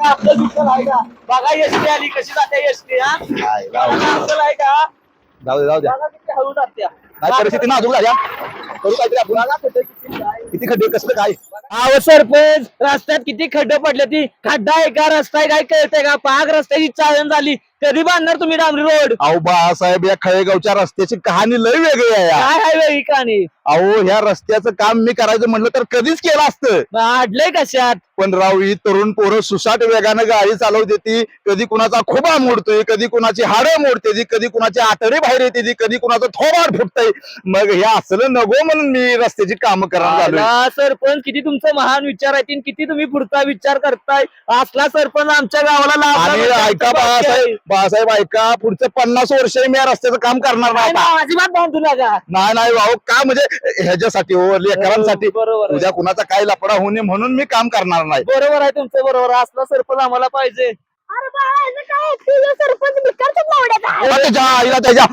आपलं दुसरं आहे का बघा एसटी आली कशी जाते एसटी हा आपलं आहे का जाऊ दे बघा किती हळू जात्या काय परिस्थिती नाजूक झाल्या करू काहीतरी आपण बघा खड्डे किती काय. किती खड्डे कसलं काय अहो सरपंच रस्त्यात किती खड्डे पडले ती खड्डा आहे का रस्ता आहे काय कळतंय का पाक रस्त्याची चाळण झाली कधी बांधणार तुम्ही डांबरी रोड अहो बाळासाहेब या खळेगावच्या रस्त्याची कहाणी लय वेगळी आहे काय आहे वेगळी कहाणी अहो ह्या रस्त्याचं काम मी करायचं म्हणलं तर कधीच केलं असतं अडलंय कशात पण राव ही तरुण पोरं सुसाट वेगानं गाडी चालवते ती कधी कुणाचा खोबा मोडतोय कधी कुणाची हाडं मोडते ती कधी कुणाची आतडे बाहेर येते ती कधी कुणाचं थोबाड फुटतंय मग हे असलं नको म्हणून मी रस्त्याची कामं करायला झालोय आला सरपंच किती तुमचं महान विचार आहे किती तुम्ही पुढचा विचार करताय असला सरपंच आमच्या गावाला आणि लाभला ऐका बाळासाहेब ऐका पुढचं 50 वर्ष मी या रस्त्याचं काम करणार नाही आता. अजिबात बांधू नका नाही भाऊ का म्हणजे ह्याच्यासाठी हो लेकरांसाठी बरोबर आहे. उद्या कुणाचा काय लफडा होणे म्हणून मी काम करणार नाही बरोबर आहे तुमचं बरोबर असला सरपंच आम्हाला पाहिजे अरे बाळा, याचं काय तुझं सरपंच भिकारचंच लावण्यात आहे. त्याच्या आईला त्याच्या